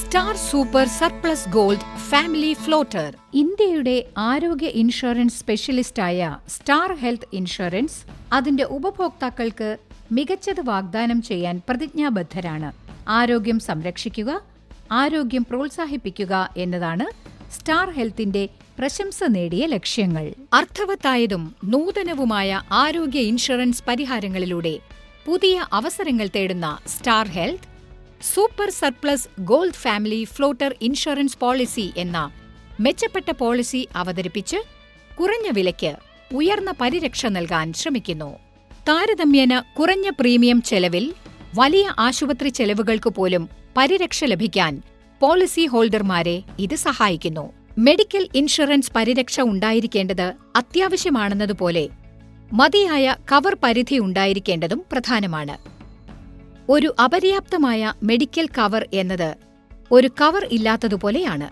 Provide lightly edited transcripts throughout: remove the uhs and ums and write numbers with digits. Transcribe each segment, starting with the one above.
Star super surplus gold family floater. ഇന്ത്യയുടെ ആരോഗ്യ insurance സ്പെഷ്യലിസ്റ്റായ star health insurance അതിന്റെ ഉപഭോക്താക്കൾക്ക് മികച്ചത് വാഗ്ദാനം ചെയ്യാൻ പ്രതിജ്ഞാബദ്ധരാണ്. ആരോഗ്യം സംരക്ഷിക്കുക, ആരോഗ്യം പ്രോത്സാഹിപ്പിക്കുക എന്നതാണ് സ്റ്റാർ ഹെൽത്തിന്റെ പ്രശംസ നേടിയ ലക്ഷ്യങ്ങൾ. അർത്ഥവത്തായതും നൂതനവുമായ ആരോഗ്യ ഇൻഷുറൻസ് പരിഹാരങ്ങളിലൂടെ പുതിയ അവസരങ്ങൾ തേടുന്ന star health super surplus gold family floater insurance policy എന്ന മെച്ചപ്പെട്ട പോളിസി അവതരിപ്പിച്ച് കുറഞ്ഞ വിലയ്ക്ക് ഉയർന്ന പരിരക്ഷ നൽകാൻ ശ്രമിക്കുന്നു. താരതമ്യേന കുറഞ്ഞ പ്രീമിയം ചെലവിൽ വലിയ ആശുപത്രി ചെലവുകൾക്ക് പോലും പരിരക്ഷ ലഭിക്കാൻ പോളിസി ഹോൾഡർമാരെ ഇത് സഹായിക്കുന്നു. മെഡിക്കൽ ഇൻഷുറൻസ് പരിരക്ഷ ഉണ്ടായിരിക്കേണ്ടത് അത്യാവശ്യമാണെന്നതുപോലെ മതിയായ കവർ പരിധി ഉണ്ടായിരിക്കേണ്ടതും പ്രധാനമാണ്. ഒരു അപര്യാപ്തമായ മെഡിക്കൽ കവർ എന്നത് ഒരു കവർ ഇല്ലാത്തതുപോലെയാണ്.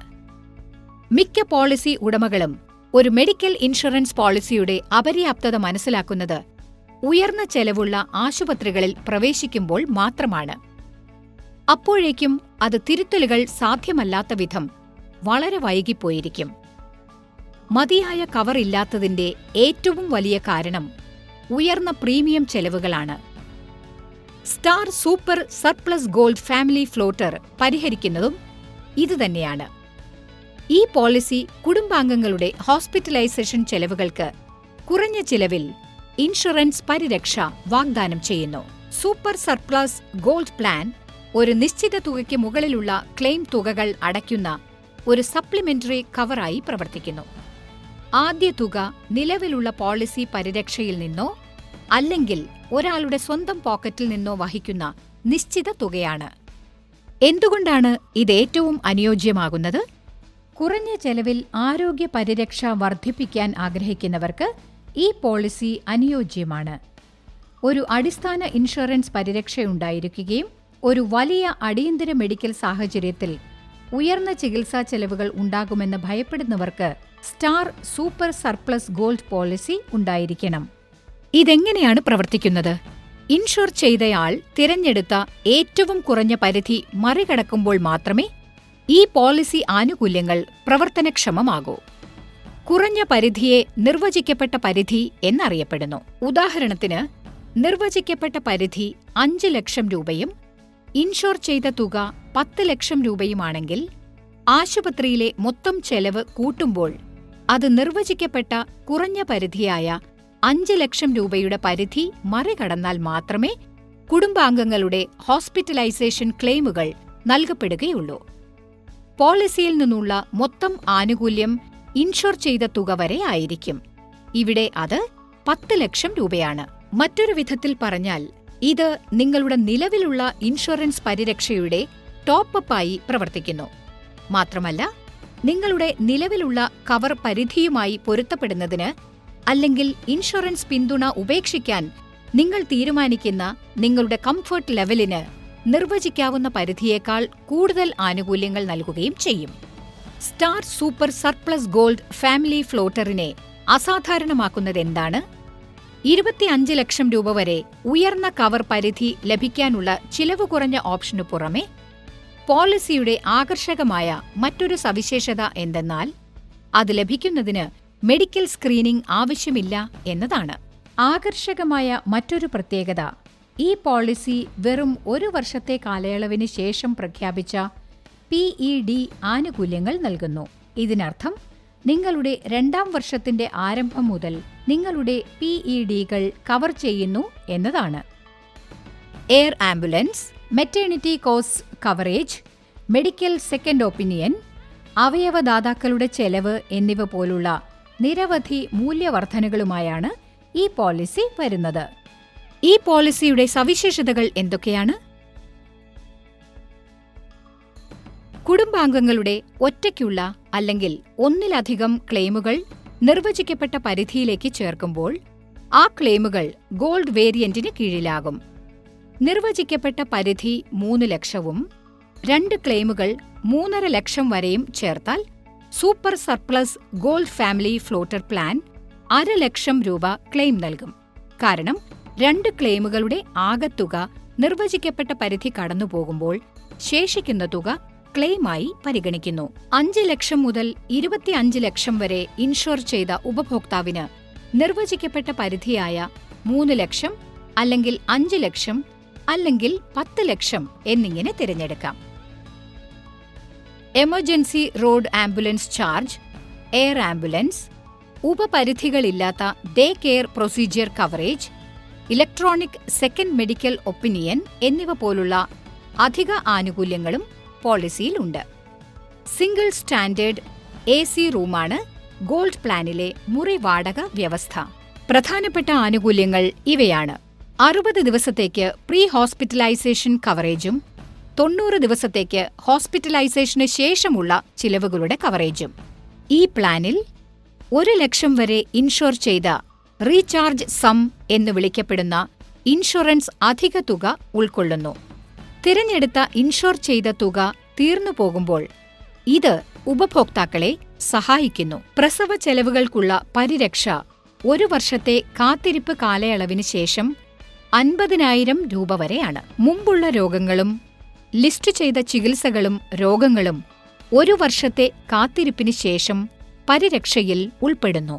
മിക്ക പോളിസി ഉടമകളും ഒരു മെഡിക്കൽ ഇൻഷുറൻസ് പോളിസിയുടെ അപര്യാപ്തത മനസ്സിലാക്കുന്നത് ഉയർന്ന ചെലവുള്ള ആശുപത്രികളിൽ പ്രവേശിക്കുമ്പോൾ മാത്രമാണ്. അപ്പോഴേക്കും അത് തിരുത്തലുകൾ സാധ്യമല്ലാത്ത വിധം വളരെ വൈകിപ്പോയിരിക്കും. മതിയായ കവർ ഇല്ലാത്തതിന്റെ ഏറ്റവും വലിയ കാരണം ഉയർന്ന പ്രീമിയം ചെലവുകളാണ്. Star super surplus gold family floater പരിഹരിക്കുന്നതും ഇതുതന്നെയാണ്. ഈ പോളിസി കുടുംബാംഗങ്ങളുടെ ഹോസ്പിറ്റലൈസേഷൻ ചെലവുകൾക്ക് കുറഞ്ഞ ചിലവിൽ ഇൻഷുറൻസ് പരിരക്ഷ വാഗ്ദാനം ചെയ്യുന്നു. സൂപ്പർ സർപ്ലസ് ഗോൾഡ് പ്ലാൻ ഒരു നിശ്ചിത തുകയ്ക്ക് മുകളിലുള്ള ക്ലെയിം തുകകൾ അടയ്ക്കുന്ന ഒരു സപ്ലിമെന്ററി കവറായി പ്രവർത്തിക്കുന്നു. ആദ്യ തുക നിലവിലുള്ള പോളിസി പരിരക്ഷയിൽ നിന്നോ അല്ലെങ്കിൽ ഒരാളുടെ സ്വന്തം പോക്കറ്റിൽ നിന്നോ വഹിക്കുന്ന നിശ്ചിത തുകയാണ്. എന്തുകൊണ്ടാണ് ഇത് ഏറ്റവും അനുയോജ്യമാകുന്നത്? കുറഞ്ഞ ചെലവിൽ ആരോഗ്യ പരിരക്ഷ വർദ്ധിപ്പിക്കാൻ ആഗ്രഹിക്കുന്നവർക്ക് ഈ പോളിസി അനുയോജ്യമാണ്. ഒരു അടിസ്ഥാന ഇൻഷുറൻസ് പരിരക്ഷയുണ്ടായിരിക്കുകയും ഒരു വലിയ അടിയന്തര മെഡിക്കൽ സാഹചര്യത്തിൽ ഉയർന്ന ചികിത്സാ ചെലവുകൾ ഉണ്ടാകുമെന്ന് ഭയപ്പെടുന്നവർക്ക് star super surplus gold policy ഉണ്ടായിരിക്കണം. ഇതെങ്ങനെയാണ് പ്രവർത്തിക്കുന്നത്? ഇൻഷുർ ചെയ്തയാൾ തിരഞ്ഞെടുത്ത ഏറ്റവും കുറഞ്ഞ പരിധി മറികടക്കുമ്പോൾ മാത്രമേ ഈ പോളിസി ആനുകൂല്യങ്ങൾ പ്രവർത്തനക്ഷമമാകൂ. കുറഞ്ഞ പരിധിയെ നിർവചിക്കപ്പെട്ട പരിധി എന്നറിയപ്പെടുന്നു. ഉദാഹരണത്തിന്, നിർവചിക്കപ്പെട്ട പരിധി 5 ലക്ഷം രൂപയും ഇൻഷുർ ചെയ്ത തുക 10 ലക്ഷം രൂപയുമാണെങ്കിൽ ആശുപത്രിയിലെ മൊത്തം ചെലവ് കൂട്ടുമ്പോൾ അത് നിർവചിക്കപ്പെട്ട കുറഞ്ഞ പരിധിയായ 5 ലക്ഷം രൂപയുടെ പരിധി മറികടന്നാൽ മാത്രമേ കുടുംബാംഗങ്ങളുടെ ഹോസ്പിറ്റലൈസേഷൻ ക്ലെയിമുകൾ നൽകപ്പെടുകയുള്ളൂ. പോളിസിയിൽ നിന്നുള്ള മൊത്തം ആനുകൂല്യം ഇൻഷുർ ചെയ്ത തുക വരെ ആയിരിക്കും. ഇവിടെ അത് 10 ലക്ഷം രൂപയാണ്. മറ്റൊരു വിധത്തിൽ പറഞ്ഞാൽ, ഇത് നിങ്ങളുടെ നിലവിലുള്ള ഇൻഷുറൻസ് പരിരക്ഷയുടെ ടോപ്പപ്പായി പ്രവർത്തിക്കുന്നു. മാത്രമല്ല, നിങ്ങളുടെ നിലവിലുള്ള കവർ പരിധിയുമായി പൊരുത്തപ്പെടുന്നതിന് അല്ലെങ്കിൽ ഇൻഷുറൻസ് പിന്തുണ ഉപേക്ഷിക്കാൻ നിങ്ങൾ തീരുമാനിക്കുന്ന നിങ്ങളുടെ കംഫർട്ട് ലെവലിന് നിർവചിക്കാവുന്ന പരിധിയേക്കാൾ കൂടുതൽ ആനുകൂല്യങ്ങൾ നൽകുകയും ചെയ്യും. Star super surplus gold family ഫ്ലോട്ടറിനെ അസാധാരണമാക്കുന്നതെന്താണ്? 25 ലക്ഷം രൂപ വരെ ഉയർന്ന കവർ പരിധി ലഭിക്കാനുള്ള ചിലവ് കുറഞ്ഞ ഓപ്ഷനു പുറമെ പോളിസിയുടെ ആകർഷകമായ മറ്റൊരു സവിശേഷത എന്തെന്നാൽ അത് ലഭിക്കുന്നതിന് മെഡിക്കൽ സ്ക്രീനിംഗ് ആവശ്യമില്ല എന്നതാണ്. ആകർഷകമായ മറ്റൊരു പ്രത്യേകത, ഈ പോളിസി വെറും 1 വർഷത്തെ കാലയളവിന് ശേഷം പ്രഖ്യാപിച്ച PED ആനുകൂല്യങ്ങൾ നൽകുന്നു. ഇതിനർത്ഥം നിങ്ങളുടെ 2ാം വർഷത്തിന്റെ ആരംഭം മുതൽ നിങ്ങളുടെ PEDകൾ കവർ ചെയ്യുന്നു എന്നതാണ്. Air ambulance, maternity cost coverage, medical second opinion, അവയവദാതാക്കളുടെ ചെലവ് എന്നിവ പോലുള്ള നിരവധി മൂല്യവർദ്ധനകളുമായാണ് ഈ പോളിസി വരുന്നത്. ഈ പോളിസിയുടെ സവിശേഷതകൾ എന്തൊക്കെയാണ്? കുടുംബാംഗങ്ങളുടെ ഒറ്റയ്ക്കുള്ള അല്ലെങ്കിൽ ഒന്നിലധികം ക്ലെയിമുകൾ നിർവചിക്കപ്പെട്ട പരിധിയിലേക്ക് ചേർക്കുമ്പോൾ ആ ക്ലെയിമുകൾ ഗോൾഡ് വേരിയന്റിന് കീഴിലാകും. നിർവചിക്കപ്പെട്ട പരിധി 3 ലക്ഷവും 2 ക്ലെയിമുകൾ 3.5 ലക്ഷം വരെയും ചേർത്താൽ super surplus gold family floater plan 1/2 ലക്ഷം രൂപ ക്ലെയിം നൽകും. കാരണം 2 ക്ലെയിമുകളുടെ ആകെത്തുക നിർവചിക്കപ്പെട്ട പരിധി കടന്നുപോകുമ്പോൾ ശേഷിക്കുന്ന തുക ക്ലെയിമായി പരിഗണിക്കുന്നു. 5 ലക്ഷം മുതൽ 25 ലക്ഷം വരെ ഇൻഷുർ ചെയ്ത ഉപഭോക്താവിന് നിർവചിക്കപ്പെട്ട പരിധിയായ 3 ലക്ഷം അല്ലെങ്കിൽ 5 ലക്ഷം അല്ലെങ്കിൽ 10 ലക്ഷം എന്നിങ്ങനെ തിരഞ്ഞെടുക്കാം. Emergency road ambulance charge, air ambulance, ഉപപരിധികളില്ലാത്ത day care procedure coverage, electronic second medical opinion എന്നിവ പോലുള്ള അധിക ആനുകൂല്യങ്ങളും പോളിസിയിലുണ്ട്. സിംഗിൾ സ്റ്റാൻഡേർഡ് AC റൂമാണ് ഗോൾഡ് പ്ലാനിലെ മുറി വാടക വ്യവസ്ഥ. പ്രധാനപ്പെട്ട ആനുകൂല്യങ്ങൾ ഇവയാണ്: 60 ദിവസത്തേക്ക് പ്രീ ഹോസ്പിറ്റലൈസേഷൻ കവറേജും 90 ദിവസത്തേക്ക് ഹോസ്പിറ്റലൈസേഷന് ശേഷമുള്ള ചിലവുകളുടെ കവറേജും. ഈ പ്ലാനിൽ 1 ലക്ഷം വരെ ഇൻഷുർ ചെയ്ത റീചാർജ് സം എന്ന് വിളിക്കപ്പെടുന്ന ഇൻഷുറൻസ് അധിക തുക ഉൾക്കൊള്ളുന്നു. തിരഞ്ഞെടുത്ത ഇൻഷുർ ചെയ്ത തുക തീർന്നു പോകുമ്പോൾ ഇത് ഉപഭോക്താക്കളെ സഹായിക്കുന്നു. പ്രസവ ചെലവുകൾക്കുള്ള പരിരക്ഷ 1 വർഷത്തെ കാത്തിരിപ്പ് കാലയളവിന് ശേഷം 50,000 രൂപ വരെയാണ്. മുമ്പുള്ള രോഗങ്ങളും ലിസ്റ്റ് ചെയ്ത ചികിത്സകളും രോഗങ്ങളും 1 വർഷത്തെ കാത്തിരിപ്പിന് ശേഷം പരിരക്ഷയിൽ ഉൾപ്പെടുന്നു.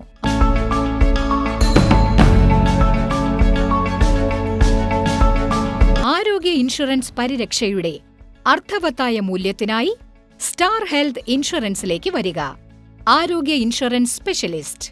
ആരോഗ്യ ഇൻഷുറൻസ് പരിരക്ഷയുടെ അർത്ഥവത്തായ മൂല്യത്തിനായി സ്റ്റാർ ഹെൽത്ത് ഇൻഷുറൻസിലേക്ക് വരിക. ആരോഗ്യ ഇൻഷുറൻസ് സ്പെഷ്യലിസ്റ്റ്.